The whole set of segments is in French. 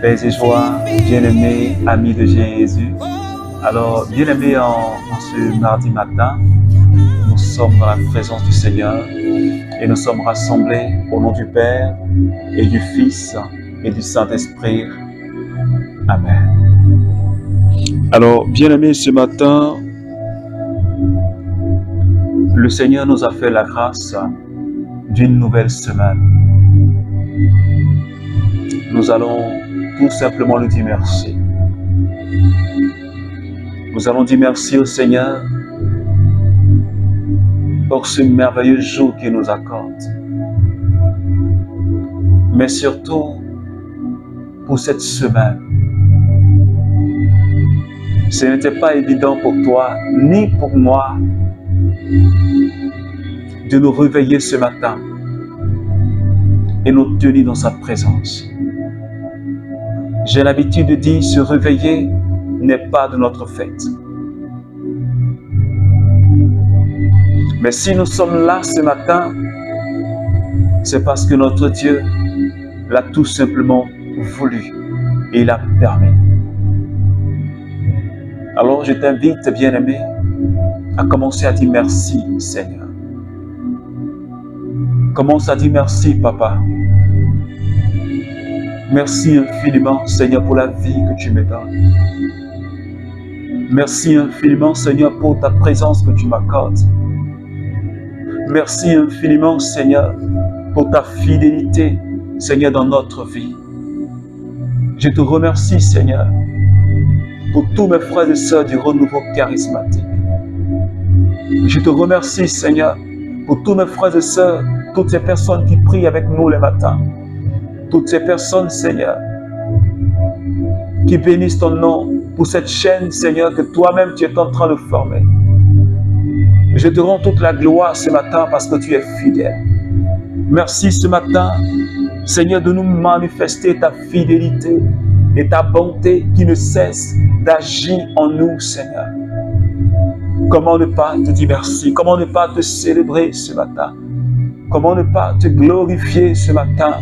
Paix et joie, bien-aimés, amis de Jésus. Alors, bien-aimés, en ce mardi matin, nous sommes dans la présence du Seigneur et nous sommes rassemblés au nom du Père et du Fils et du Saint-Esprit. Amen. Alors, bien-aimés, ce matin, le Seigneur nous a fait la grâce d'une nouvelle semaine. Nous allons tout simplement lui dire merci. Nous allons dire merci au Seigneur pour ce merveilleux jour qu'il nous accorde. Mais surtout pour cette semaine. Ce n'était pas évident pour toi, ni pour moi, de nous réveiller ce matin et nous tenir dans sa présence. J'ai l'habitude de dire, se réveiller n'est pas de notre fait. Mais si nous sommes là ce matin, c'est parce que notre Dieu l'a tout simplement voulu et il a permis. Alors je t'invite, bien-aimé, à commencer à dire merci, Seigneur. Commence à dire merci, Papa. Merci infiniment, Seigneur, pour la vie que tu me donnes. Merci infiniment, Seigneur, pour ta présence que tu m'accordes. Merci infiniment, Seigneur, pour ta fidélité, Seigneur, dans notre vie. Je te remercie, Seigneur, pour tous mes frères et sœurs du renouveau charismatique. Je te remercie, Seigneur, pour tous mes frères et sœurs, toutes ces personnes qui prient avec nous les matins. Toutes ces personnes, Seigneur, qui bénissent ton nom pour cette chaîne, Seigneur, que toi-même tu es en train de former. Je te rends toute la gloire ce matin parce que tu es fidèle. Merci ce matin, Seigneur, de nous manifester ta fidélité et ta bonté qui ne cesse d'agir en nous, Seigneur. Comment ne pas te dire merci? Comment ne pas te célébrer ce matin? Comment ne pas te glorifier ce matin,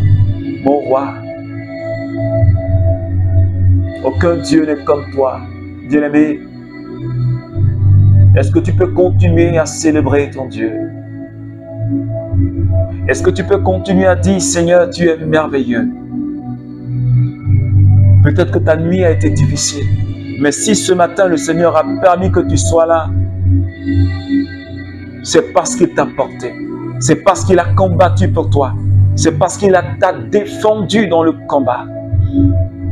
mon roi? Aucun Dieu n'est comme toi, bien-aimé. Est-ce que tu peux continuer à célébrer ton Dieu? Est-ce que tu peux continuer à dire, Seigneur, tu es merveilleux? Peut-être que ta nuit a été difficile, mais si ce matin le Seigneur a permis que tu sois là, c'est parce qu'il t'a porté. C'est parce qu'il a combattu pour toi. C'est parce qu'il t'a défendu dans le combat.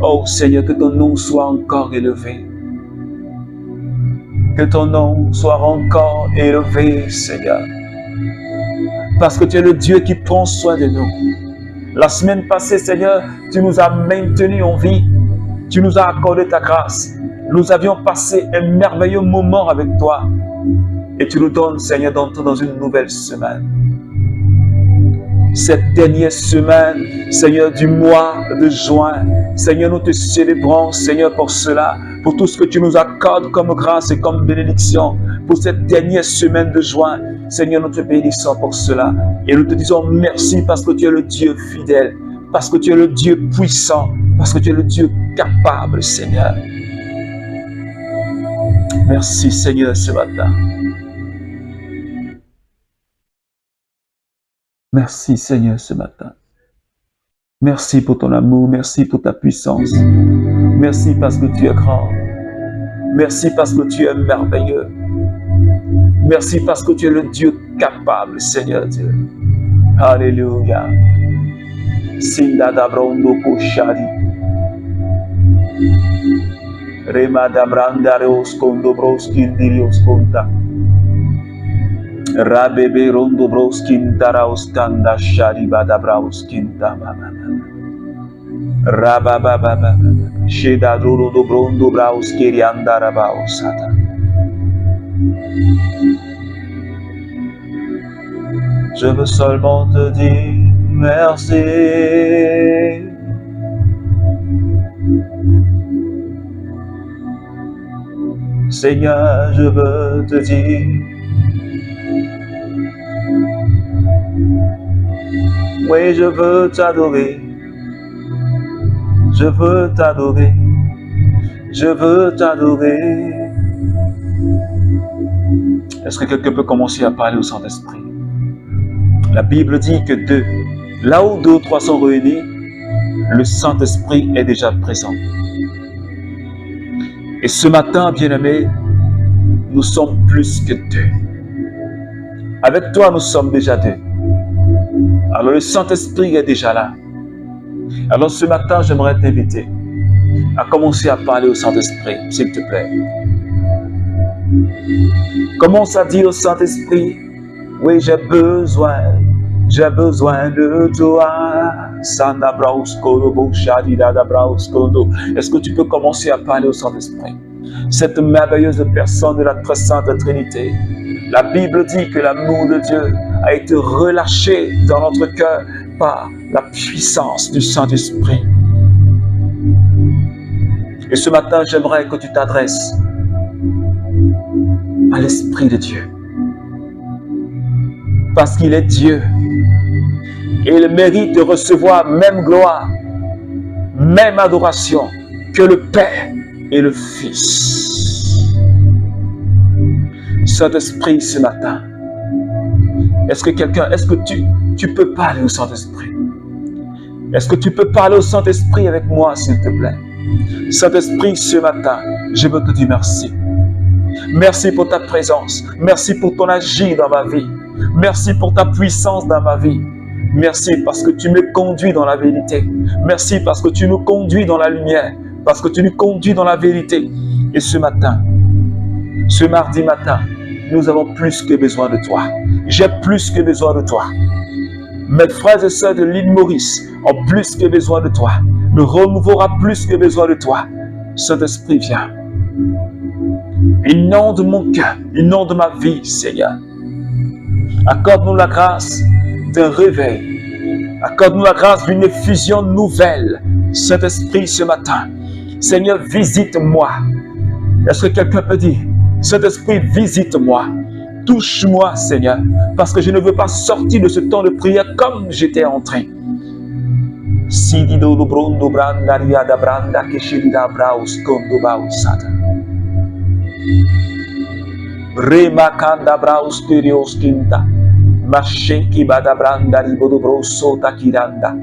Oh Seigneur, que ton nom soit encore élevé. Que ton nom soit encore élevé, Seigneur. Parce que tu es le Dieu qui prend soin de nous. La semaine passée, Seigneur, tu nous as maintenus en vie. Tu nous as accordé ta grâce. Nous avions passé un merveilleux moment avec toi. Et tu nous donnes, Seigneur, d'entrer dans une nouvelle semaine. Cette dernière semaine, Seigneur, du mois de juin, Seigneur, nous te célébrons, Seigneur, pour cela, pour tout ce que tu nous accordes comme grâce et comme bénédiction, pour cette dernière semaine de juin, Seigneur, nous te bénissons pour cela. Et nous te disons merci parce que tu es le Dieu fidèle, parce que tu es le Dieu puissant, parce que tu es le Dieu capable, Seigneur. Merci, Seigneur, ce matin. Merci, Seigneur, ce matin. Merci pour ton amour, merci pour ta puissance. Merci parce que tu es grand. Merci parce que tu es merveilleux. Merci parce que tu es le Dieu capable, Seigneur Dieu. Alléluia. Sindadabrondo poshadi. Remadabrandareos kondobros kindirios konta. Rabebe rondo broskin taraos kanda shari badabraos kinta mama. Rabababa sheda duro do brondo braos keri andarabaos sata. Je veux seulement te dire merci. Seigneur, je veux te dire oui, je veux t'adorer. Je veux t'adorer. Je veux t'adorer. Est-ce que quelqu'un peut commencer à parler au Saint-Esprit? La Bible dit que là où 2 ou 3 sont réunis, le Saint-Esprit est déjà présent. Et ce matin, bien-aimés, nous sommes plus que 2. Avec toi, nous sommes déjà 2. Alors le Saint-Esprit est déjà là. Alors ce matin, j'aimerais t'inviter à commencer à parler au Saint-Esprit, s'il te plaît. Commence à dire au Saint-Esprit, oui, j'ai besoin de toi. Est-ce que tu peux commencer à parler au Saint-Esprit? Cette merveilleuse personne de la très sainte Trinité. La Bible dit que l'amour de Dieu a été relâché dans notre cœur par la puissance du Saint-Esprit. Et ce matin, j'aimerais que tu t'adresses à l'Esprit de Dieu. Parce qu'il est Dieu. Et il mérite de recevoir même gloire, même adoration que le Père et le Fils. Saint-Esprit, ce matin, est-ce que tu peux parler au Saint-Esprit? Est-ce que tu peux parler au Saint-Esprit avec moi, s'il te plaît? Saint-Esprit, ce matin, je veux te dire merci. Merci pour ta présence. Merci pour ton agir dans ma vie. Merci pour ta puissance dans ma vie. Merci parce que tu me conduis dans la vérité. Merci parce que tu nous conduis dans la lumière. Parce que tu nous conduis dans la vérité. Et ce matin, ce mardi matin, nous avons plus que besoin de toi. J'ai plus que besoin de toi. Mes frères et sœurs de l'île Maurice ont plus que besoin de toi. Le renouveau aura plus que besoin de toi. Saint-Esprit, viens. Inonde mon cœur, inonde ma vie, Seigneur. Accorde-nous la grâce d'un réveil. Accorde-nous la grâce d'une effusion nouvelle. Saint-Esprit, ce matin. Seigneur, visite-moi. Est-ce que quelqu'un peut dire, Saint-Esprit, visite-moi. Touche-moi, Seigneur, parce que je ne veux pas sortir de ce temps de prière comme j'étais entré. Sidido brondo brandaria da branda que shirida braus kondo bausata. Remakanda braus terios kinta. Masheki bada branda ribodo broso takiranda.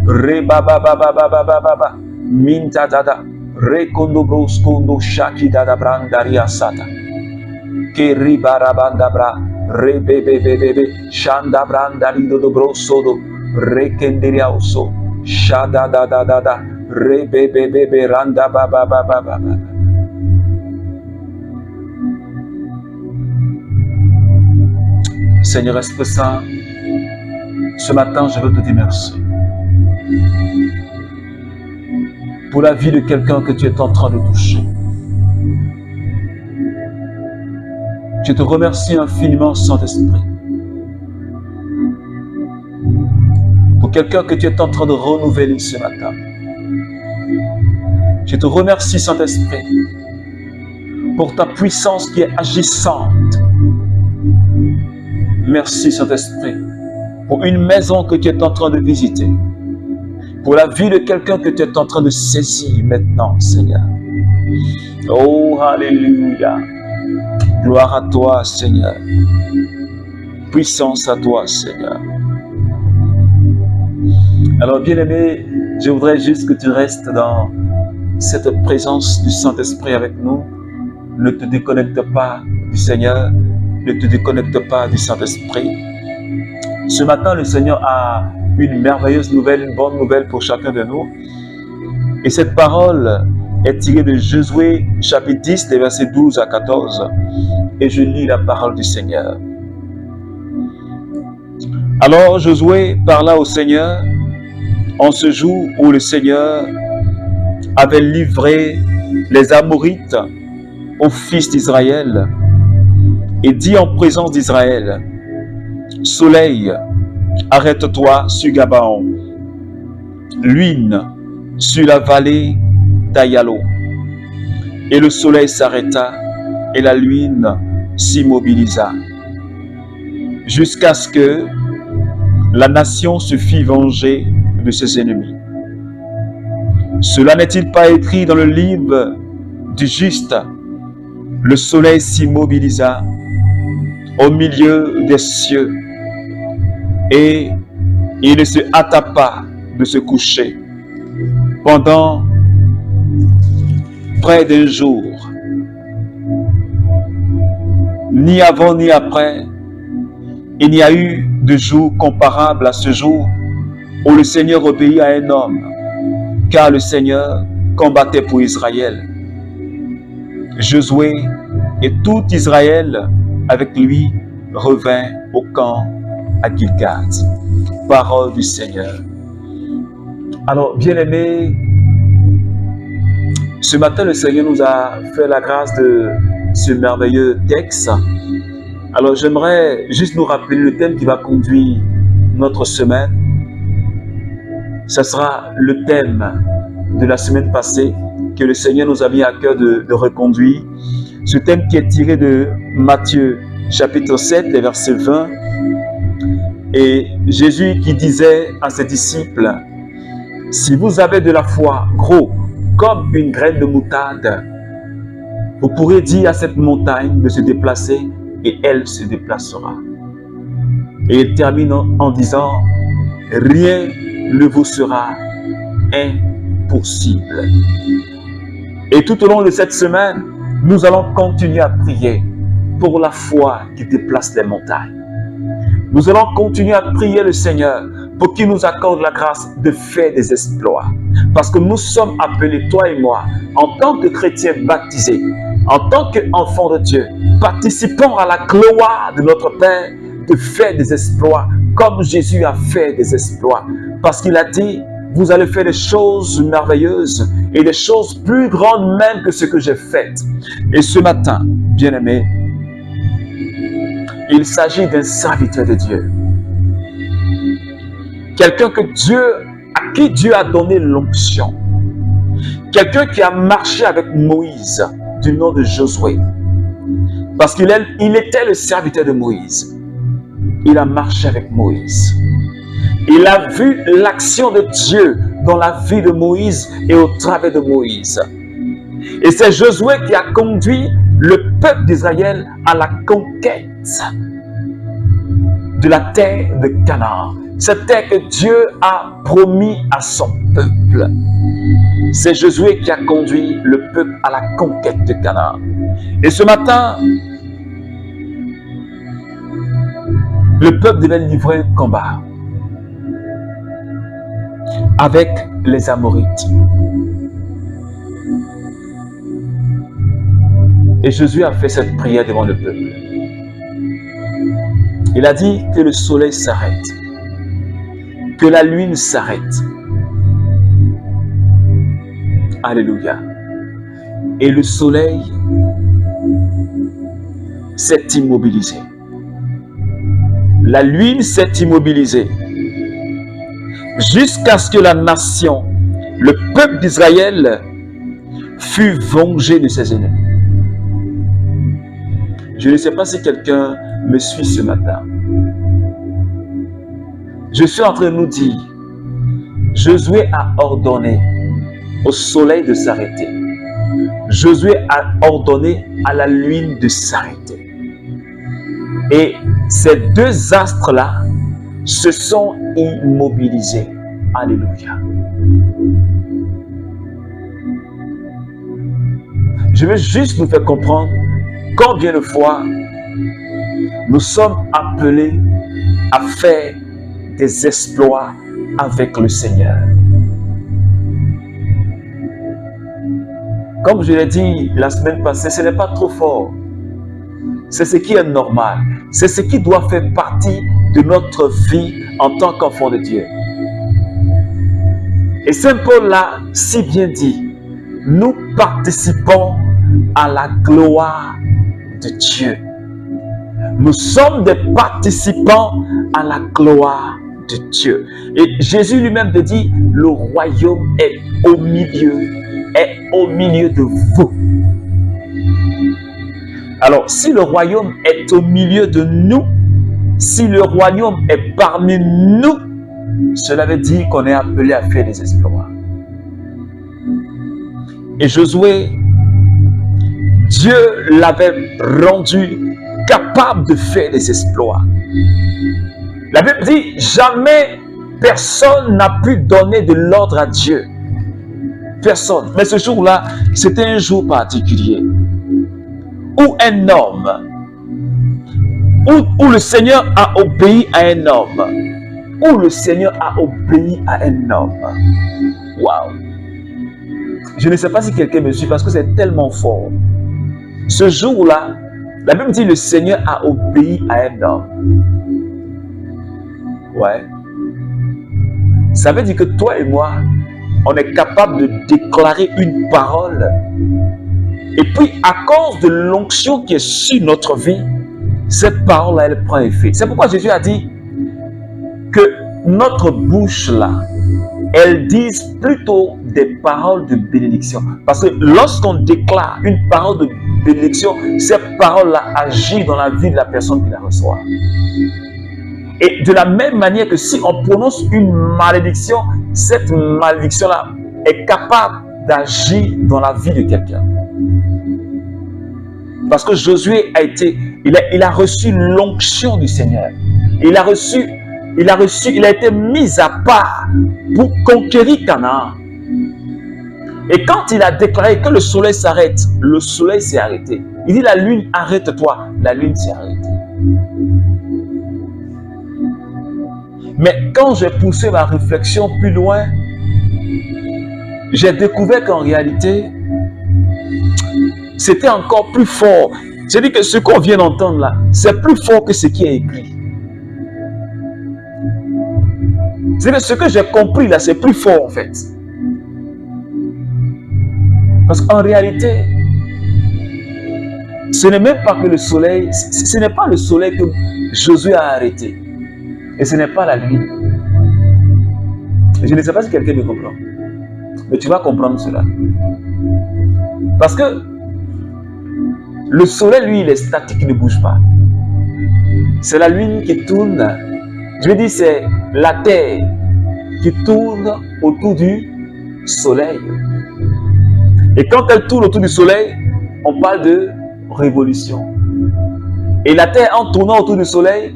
Rebaba baba baba baba minta dada. Rekondo bros kondo shaki dada branda riasata. Ke ribarabanda bra. Rebebebebebe shanda branda rido brosodo. Rekenderiauso, shada da da da da, rebebebebe randa ba ba ba ba ba. Seigneur Esprit Saint, ce matin je veux te dire merci pour la vie de quelqu'un que tu es en train de toucher. Je te remercie infiniment, Saint-Esprit, pour quelqu'un que tu es en train de renouveler ce matin. Je te remercie, Saint-Esprit, pour ta puissance qui est agissante. Merci, Saint-Esprit, pour une maison que tu es en train de visiter, pour la vie de quelqu'un que tu es en train de saisir maintenant, Seigneur. Oh, alléluia. Gloire à toi, Seigneur. Puissance à toi, Seigneur. Alors, bien-aimé, je voudrais juste que tu restes dans cette présence du Saint-Esprit avec nous. Ne te déconnecte pas du Seigneur. Ne te déconnecte pas du Saint-Esprit. Ce matin, le Seigneur a une merveilleuse nouvelle, une bonne nouvelle pour chacun de nous. Et cette parole est tirée de Josué, chapitre 10, les versets 12 à 14. Et je lis la parole du Seigneur. Alors Josué parla au Seigneur en ce jour où le Seigneur avait livré les Amorites aux fils d'Israël et dit en présence d'Israël, « Soleil, arrête-toi sur Gabaon, lune sur la vallée d'Ayalo. » Et le soleil s'arrêta et la lune s'immobilisa, jusqu'à ce que la nation se fît venger de ses ennemis. Cela n'est-il pas écrit dans le livre du juste? Le soleil s'immobilisa au milieu des cieux et il ne se hâta pas de se coucher. Pendant près d'un jour, ni avant ni après, il n'y a eu de jour comparable à ce jour où le Seigneur obéit à un homme, car le Seigneur combattait pour Israël. Josué et tout Israël avec lui revint au camp à Gilgal. Parole du Seigneur. Alors, bien-aimés, ce matin, le Seigneur nous a fait la grâce de ce merveilleux texte. Alors, j'aimerais juste nous rappeler le thème qui va conduire notre semaine. Ce sera le thème de la semaine passée que le Seigneur nous a mis à cœur de reconduire. Ce thème qui est tiré de Matthieu chapitre 7, les versets 20. Et Jésus qui disait à ses disciples, « Si vous avez de la foi gros comme une graine de moutarde, vous pourrez dire à cette montagne de se déplacer et elle se déplacera. » Et il termine en disant, « Rien ne vous sera impossible. » Et tout au long de cette semaine, nous allons continuer à prier pour la foi qui déplace les montagnes. Nous allons continuer à prier le Seigneur pour qu'il nous accorde la grâce de faire des exploits. Parce que nous sommes appelés, toi et moi, en tant que chrétiens baptisés, en tant qu'enfants de Dieu, participant à la gloire de notre Père, de faire des exploits comme Jésus a fait des exploits. Parce qu'il a dit, vous allez faire des choses merveilleuses et des choses plus grandes même que ce que j'ai fait. Et ce matin, bien-aimés, il s'agit d'un serviteur de Dieu. Quelqu'un à qui Dieu a donné l'onction. Quelqu'un qui a marché avec Moïse, du nom de Josué. Parce qu'il était le serviteur de Moïse. Il a marché avec Moïse. Il a vu l'action de Dieu dans la vie de Moïse et au travers de Moïse. Et c'est Josué qui a conduit le peuple d'Israël à la conquête de la terre de Canaan. Cette terre que Dieu a promis à son peuple. C'est Josué qui a conduit le peuple à la conquête de Canaan. Et ce matin, le peuple devait livrer un combat avec les Amorites. Et Josué a fait cette prière devant le peuple. Il a dit que le soleil s'arrête, que la lune s'arrête. Alléluia. Et le soleil s'est immobilisé. La lune s'est immobilisée jusqu'à ce que la nation, le peuple d'Israël, fût vengé de ses ennemis. Je ne sais pas si quelqu'un me suit ce matin. Je suis en train de nous dire, Josué a ordonné au soleil de s'arrêter. Josué a ordonné à la lune de s'arrêter. Et ces deux astres-là se sont immobilisés. Alléluia. Je veux juste nous faire comprendre combien de fois nous sommes appelés à faire des exploits avec le Seigneur. Comme je l'ai dit la semaine passée, ce n'est pas trop fort. C'est ce qui est normal. C'est ce qui doit faire partie de notre vie en tant qu'enfant de Dieu. Et Saint Paul l'a si bien dit, nous participons à la gloire de Dieu. Nous sommes des participants à la gloire de Dieu. Et Jésus lui-même te dit, le royaume est au milieu de vous. Alors, si le royaume est au milieu de nous, si le royaume est parmi nous, cela veut dire qu'on est appelé à faire des exploits. Et Josué, Dieu l'avait rendu capable de faire des exploits. La Bible dit, jamais personne n'a pu donner de l'ordre à Dieu. Personne. Mais ce jour-là, c'était un jour particulier où un homme, où le Seigneur a obéi à un homme, où le Seigneur a obéi à un homme. Waouh! Je ne sais pas si quelqu'un me suit parce que c'est tellement fort. Ce jour-là, la Bible dit le Seigneur a obéi à un homme. Ouais. Ça veut dire que toi et moi, on est capable de déclarer une parole. Et puis, à cause de l'onction qui est sur notre vie, cette parole-là, elle prend effet. C'est pourquoi Jésus a dit que notre bouche-là, elle dise plutôt des paroles de bénédiction. Parce que lorsqu'on déclare une parole de bénédiction, cette parole-là agit dans la vie de la personne qui la reçoit. Et de la même manière que si on prononce une malédiction, cette malédiction-là est capable d'agir dans la vie de quelqu'un. Parce que Josué il a reçu l'onction du Seigneur. Il a été mis à part pour conquérir Canaan. Et quand il a déclaré que le soleil s'arrête, le soleil s'est arrêté. Il dit la lune, arrête-toi, la lune s'est arrêtée. Mais quand j'ai poussé ma réflexion plus loin, j'ai découvert qu'en réalité, c'était encore plus fort. C'est-à-dire que ce qu'on vient d'entendre là, c'est plus fort que ce qui est écrit. C'est que ce que j'ai compris là, c'est plus fort en fait. Parce qu'en réalité, ce n'est même pas que le soleil, ce n'est pas le soleil que Josué a arrêté. Et ce n'est pas la lune. Je ne sais pas si quelqu'un me comprend. Mais tu vas comprendre cela. Parce que le soleil, lui, il est statique, il ne bouge pas. C'est la lune qui tourne. Je veux dire, c'est la terre qui tourne autour du soleil. Et quand elle tourne autour du soleil, on parle de révolution. Et la terre, en tournant autour du soleil,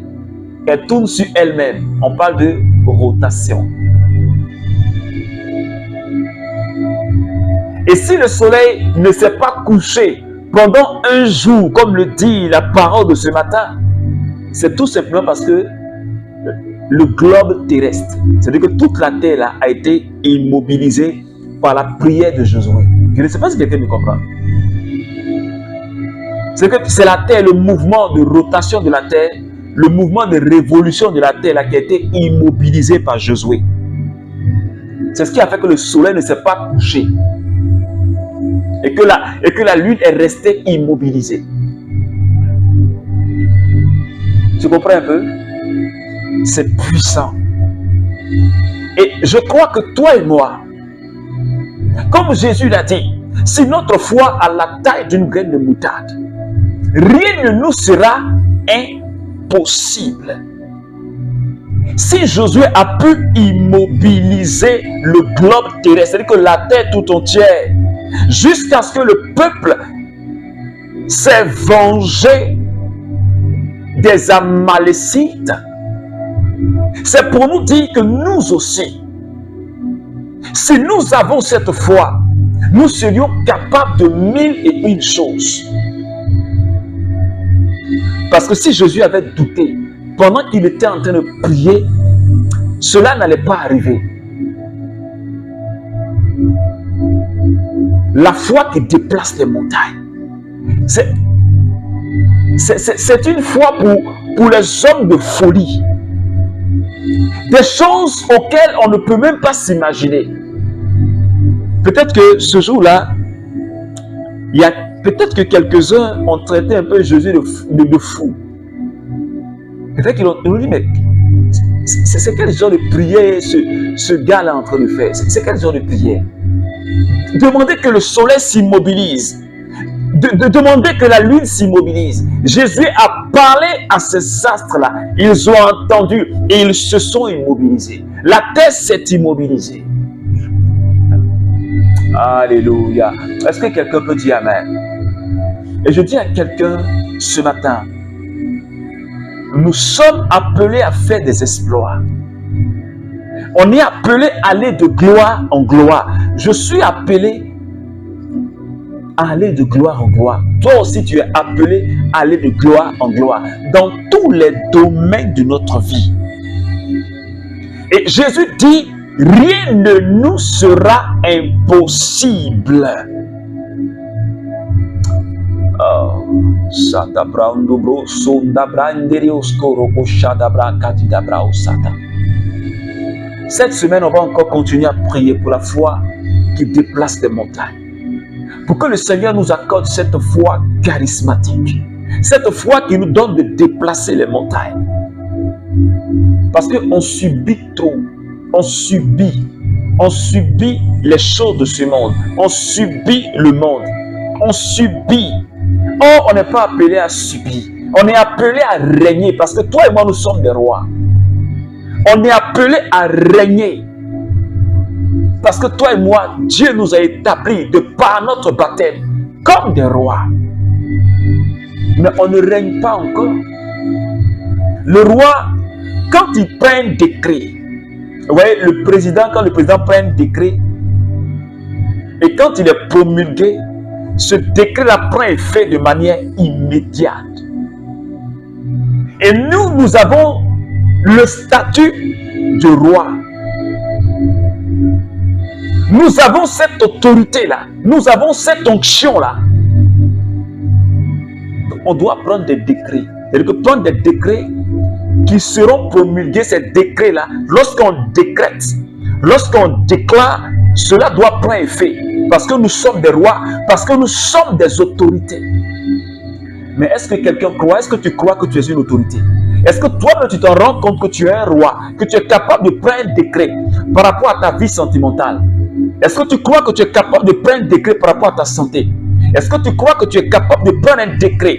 elle tourne sur elle-même. On parle de rotation. Et si le soleil ne s'est pas couché pendant un jour, comme le dit la parole de ce matin, c'est tout simplement parce que le globe terrestre, c'est-à-dire que toute la terre là, a été immobilisée par la prière de Josué. Je ne sais pas si quelqu'un me comprend. C'est que c'est la terre, le mouvement de rotation de la terre, le mouvement de révolution de la terre là, qui a été immobilisé par Josué. C'est ce qui a fait que le soleil ne s'est pas couché. Et que la lune est restée immobilisée. Tu comprends un peu? C'est puissant. Et je crois que toi et moi, comme Jésus l'a dit, si notre foi a la taille d'une graine de moutarde, rien ne nous sera impossible. Si Josué a pu immobiliser le globe terrestre, c'est-à-dire que la terre tout entière, jusqu'à ce que le peuple s'est vengé des Amalécites, c'est pour nous dire que nous aussi, si nous avons cette foi, nous serions capables de 1001 choses. Parce que si Jésus avait douté, pendant qu'il était en train de prier, cela n'allait pas arriver. La foi qui déplace les montagnes. C'est une foi pour les hommes de folie. Des choses auxquelles on ne peut même pas s'imaginer. Peut-être que ce jour-là, peut-être que quelques-uns ont traité un peu Jésus de fou. Peut-être qu'ils ont dit, mais c'est quel genre de prière ce gars-là est en train de faire? C'est quel genre de prière? Demander que le soleil s'immobilise. Demander que la lune s'immobilise. Jésus a parlé à ces astres-là. Ils ont entendu et ils se sont immobilisés. La terre s'est immobilisée. Alléluia. Est-ce que quelqu'un peut dire Amen? Et je dis à quelqu'un ce matin, nous sommes appelés à faire des exploits. On est appelé à aller de gloire en gloire. Je suis appelé à aller de gloire en gloire. Toi aussi, tu es appelé à aller de gloire en gloire dans tous les domaines de notre vie. Et Jésus dit, rien ne nous sera impossible. Cette semaine, on va encore continuer à prier pour la foi qui déplace les montagnes. Pour que le Seigneur nous accorde cette foi charismatique. Cette foi qui nous donne de déplacer les montagnes. Parce qu'on subit trop. On subit les choses de ce monde. On subit le monde. On subit. Or, on n'est pas appelé à subir. On est appelé à régner. Parce que toi et moi, nous sommes des rois. On est appelé à régner. Parce que toi et moi, Dieu nous a établis de par notre baptême comme des rois. Mais on ne règne pas encore. Le roi, quand il prend un décret, vous voyez, quand le président prend un décret, et quand il est promulgué, ce décret-là prend effet de manière immédiate. Et nous avons le statut de roi. Nous avons cette autorité-là. Nous avons cette onction-là. On doit prendre des décrets. C'est-à-dire que prendre des décrets qui seront promulgués, ces décrets-là, lorsqu'on décrète, lorsqu'on déclare, cela doit prendre effet. Parce que nous sommes des rois, parce que nous sommes des autorités. Mais est-ce que quelqu'un croit? Est-ce que tu crois que tu es une autorité? Est-ce que toi-même tu t'en rends compte que tu es un roi, que tu es capable de prendre un décret par rapport à ta vie sentimentale? Est-ce que tu crois que tu es capable de prendre un décret par rapport à ta santé? Est-ce que tu crois que tu es capable de prendre un décret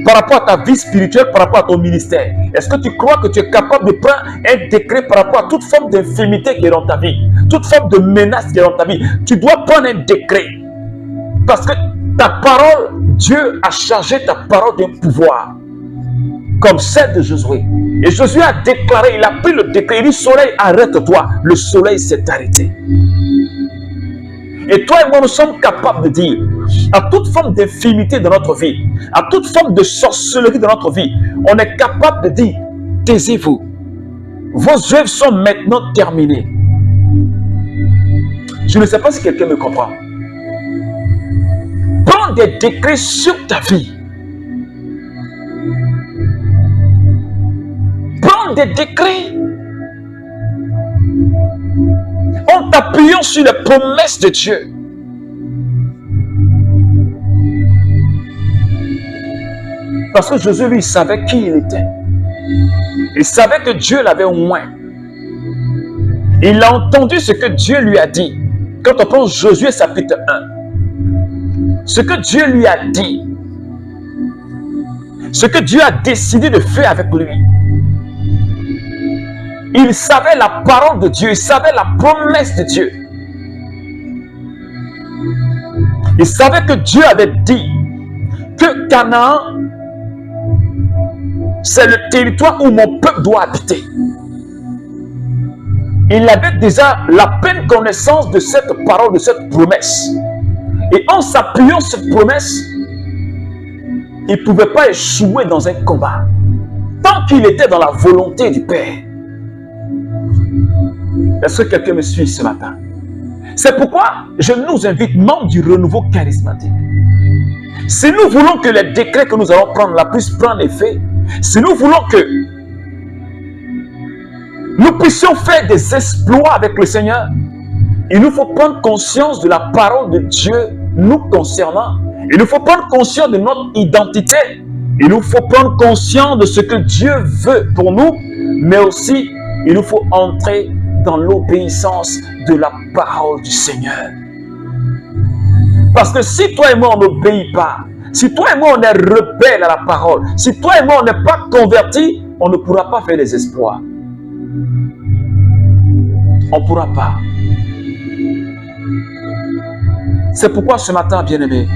par rapport à ta vie spirituelle, par rapport à ton ministère? Est-ce que tu crois que tu es capable de prendre un décret par rapport à toute forme d'infirmité qui est dans ta vie, toute forme de menace qui est dans ta vie? Tu dois prendre un décret. Parce que ta parole, Dieu a chargé ta parole d'un pouvoir, comme celle de Josué. Et Josué a déclaré, il a pris le décret, il dit, soleil, arrête-toi. Le soleil s'est arrêté. Et toi et moi, nous sommes capables de dire, à toute forme d'infimité dans notre vie, à toute forme de sorcellerie dans notre vie, on est capable de dire, taisez-vous. Vos œuvres sont maintenant terminées. Je ne sais pas si quelqu'un me comprend. Prends des décrets sur ta vie. Prends des décrets en t'appuyant sur les promesses de Dieu. Parce que Jésus, lui, savait qui il était. Il savait que Dieu l'avait oint. Il a entendu ce que Dieu lui a dit. Quand on prend Josué chapitre 1, ce que Dieu lui a dit, ce que Dieu a décidé de faire avec lui, il savait la parole de Dieu, il savait la promesse de Dieu. Il savait que Dieu avait dit que Canaan, c'est le territoire où mon peuple doit habiter. Il avait déjà la pleine connaissance de cette parole, de cette promesse. Et en s'appuyant sur cette promesse, il ne pouvait pas échouer dans un combat. Tant qu'il était dans la volonté du Père. Est-ce que quelqu'un me suit ce matin? C'est pourquoi je nous invite, membres du renouveau charismatique. Si nous voulons que les décrets que nous allons prendre là puissent prendre effet, si nous voulons que nous puissions faire des exploits avec le Seigneur, il nous faut prendre conscience de la parole de Dieu nous concernant. Il nous faut prendre conscience de notre identité. Il nous faut prendre conscience de ce que Dieu veut pour nous, mais aussi il nous faut entrer dans l'obéissance de la parole du Seigneur. Parce que si toi et moi on n'obéit pas, si toi et moi on est rebelle à la parole, si toi et moi on n'est pas convertis, on ne pourra pas faire des exploits. On ne pourra pas. C'est pourquoi ce matin, bien-aimés,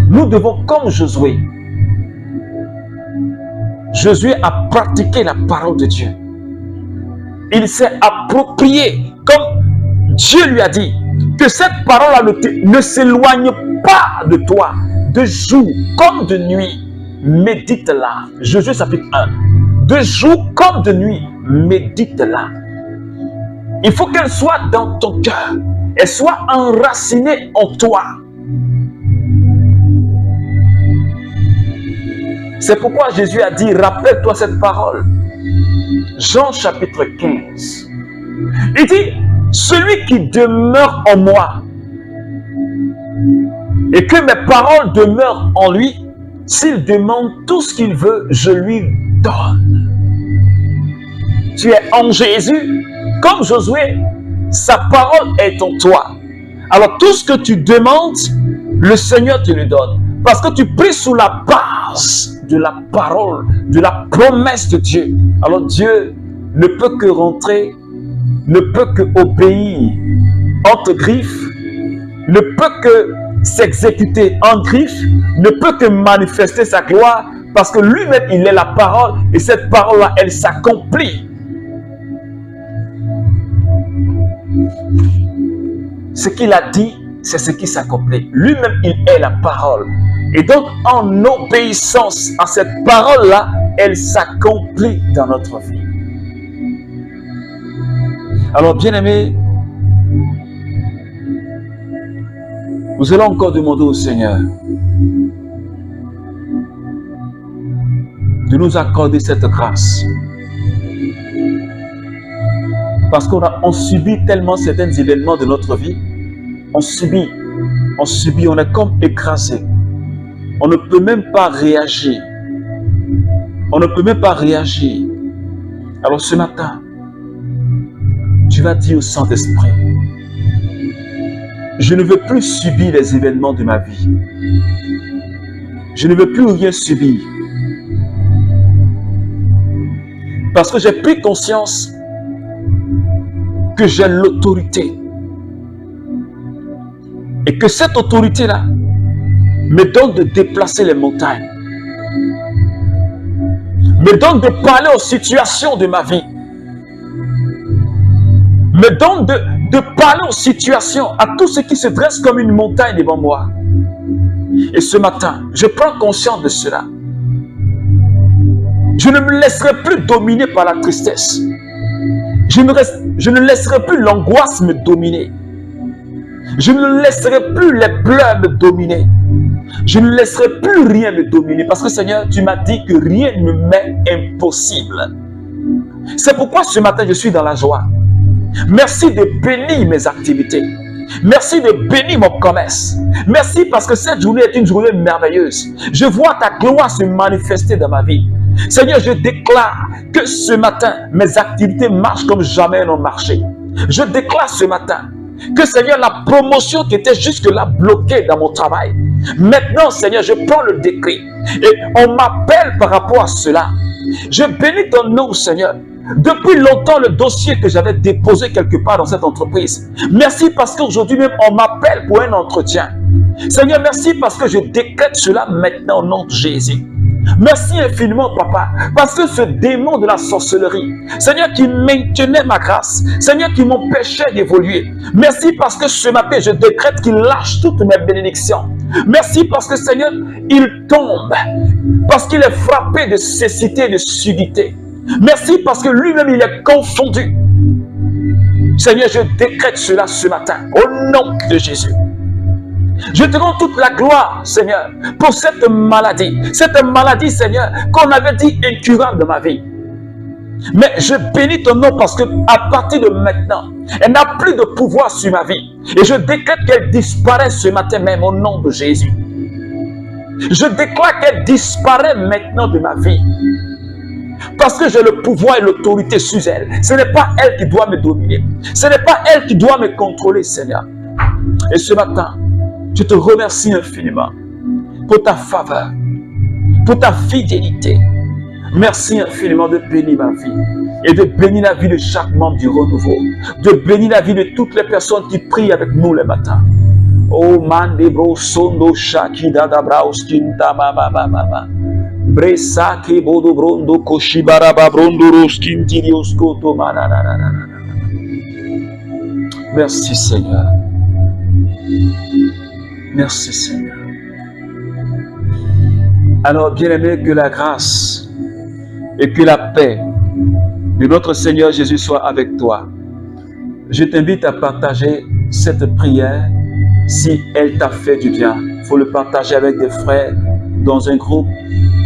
nous devons, comme Josué, Josué a pratiqué la parole de Dieu. Il s'est approprié, comme Dieu lui a dit, que cette parole-là ne s'éloigne pas de toi, de jour comme de nuit. Médite-la. Josué chapitre 1. De jour comme de nuit, médite-la. Il faut qu'elle soit dans ton cœur. Elle soit enracinée en toi. C'est pourquoi Jésus a dit, rappelle-toi cette parole. Jean chapitre 15. Il dit, celui qui demeure en moi et que mes paroles demeurent en lui, s'il demande tout ce qu'il veut, je lui donne. Tu es en Jésus, comme Josué, sa parole est en toi. Alors tout ce que tu demandes, le Seigneur te le donne. Parce que tu pries sous la base de la parole, de la promesse de Dieu. Alors Dieu ne peut que rentrer, ne peut que obéir entre griffes, ne peut que s'exécuter en griffes, ne peut que manifester sa gloire, parce que lui-même, il est la parole, et cette parole-là, elle s'accomplit. Ce qu'il a dit, c'est ce qui s'accomplit. Lui-même, il est la parole. Et donc, en obéissance à cette parole-là, elle s'accomplit dans notre vie. Alors, bien-aimés, nous allons encore demander au Seigneur de nous accorder cette grâce. Parce qu'on subit tellement certains événements de notre vie. On subit, on est comme écrasé. On ne peut même pas réagir. On ne peut même pas réagir. Alors ce matin, tu vas dire au Saint-Esprit, je ne veux plus subir les événements de ma vie. Je ne veux plus rien subir. Parce que j'ai pris conscience que j'ai l'autorité. Et que cette autorité-là me donne de déplacer les montagnes. Me donne de parler aux situations de ma vie. Me donne de parler aux situations, à tout ce qui se dresse comme une montagne devant moi. Et ce matin, je prends conscience de cela. Je ne me laisserai plus dominer par la tristesse. Je ne laisserai plus l'angoisse me dominer. Je ne laisserai plus les pleurs me dominer. Je ne laisserai plus rien me dominer. Parce que Seigneur, tu m'as dit que rien ne m'est impossible. C'est pourquoi ce matin, je suis dans la joie. Merci de bénir mes activités. Merci de bénir mon commerce. Merci parce que cette journée est une journée merveilleuse. Je vois ta gloire se manifester dans ma vie. Seigneur, je déclare que ce matin, mes activités marchent comme jamais elles n'ont marché. Je déclare ce matin que, Seigneur, la promotion qui était jusque-là bloquée dans mon travail, maintenant, Seigneur, je prends le décret et on m'appelle par rapport à cela. Je bénis ton nom, Seigneur. Depuis longtemps, le dossier que j'avais déposé quelque part dans cette entreprise. Merci parce qu'aujourd'hui même, on m'appelle pour un entretien. Seigneur, merci parce que je décrète cela maintenant au nom de Jésus. Merci infiniment, Papa, parce que ce démon de la sorcellerie, Seigneur, qui maintenait ma grâce, Seigneur, qui m'empêchait d'évoluer. Merci parce que ce matin, je décrète qu'il lâche toutes mes bénédictions. Merci parce que, Seigneur, il tombe, parce qu'il est frappé de cécité et de sudité. Merci parce que lui-même, il est confondu. Seigneur, je décrète cela ce matin, au nom de Jésus. Je te rends toute la gloire, Seigneur, pour cette maladie, Seigneur, qu'on avait dit incurable de ma vie. Mais je bénis ton nom parce que à partir de maintenant, elle n'a plus de pouvoir sur ma vie. Et je décrète qu'elle disparaisse ce matin même au nom de Jésus. Je déclare qu'elle disparaît maintenant de ma vie. Parce que j'ai le pouvoir et l'autorité sur elle. Ce n'est pas elle qui doit me dominer. Ce n'est pas elle qui doit me contrôler, Seigneur. Et ce matin, je te remercie infiniment pour ta faveur, pour ta fidélité. Merci infiniment de bénir ma vie. et de bénir la vie de chaque membre du renouveau, de bénir la vie de toutes les personnes qui prient avec nous le matin. Oh mande bro sondo shakida da brauskinta mama mama. Bresa ke bodo brondo koshibara babrondo roskinti dioskoto manana. Merci Seigneur. Merci Seigneur. Alors bien-aimé, que la grâce et que la paix de notre Seigneur Jésus soit avec toi. Je t'invite à partager cette prière si elle t'a fait du bien. Il faut le partager avec des frères dans un groupe.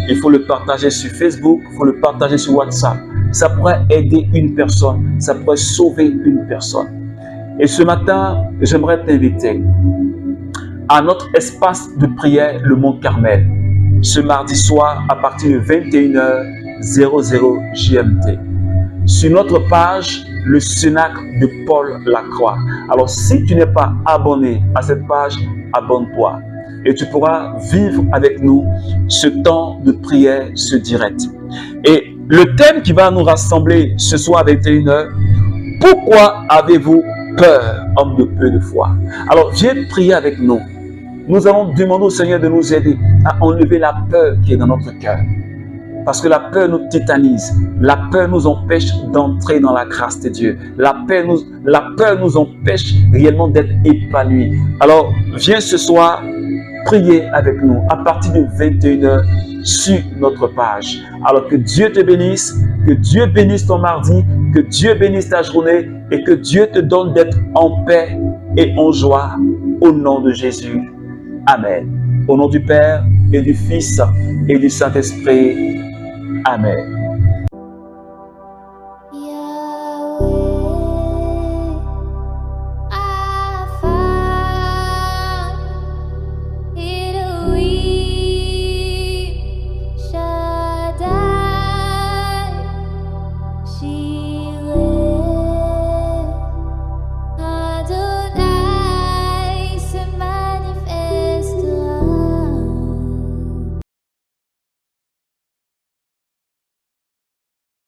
Il faut le partager sur Facebook. Il faut le partager sur WhatsApp. Ça pourrait aider une personne. Ça pourrait sauver une personne. Et ce matin, j'aimerais t'inviter à notre espace de prière, le Mont Carmel. Ce mardi soir, à partir de 21h00 GMT. Sur notre page, le Cénacle de Paul Lacroix. Alors, si tu n'es pas abonné à cette page, abonne-toi. Et tu pourras vivre avec nous ce temps de prière, ce direct. Et le thème qui va nous rassembler ce soir à 21h, pourquoi avez-vous peur, homme de peu de foi? Alors, viens prier avec nous. Nous allons demander au Seigneur de nous aider à enlever la peur qui est dans notre cœur. Parce que la peur nous tétanise. La peur nous empêche d'entrer dans la grâce de Dieu. La peur nous empêche réellement d'être épanouis. Alors, viens ce soir prier avec nous à partir de 21h sur notre page. Alors que Dieu te bénisse, que Dieu bénisse ton mardi, que Dieu bénisse ta journée et que Dieu te donne d'être en paix et en joie au nom de Jésus. Amen. Au nom du Père et du Fils et du Saint-Esprit. Amen.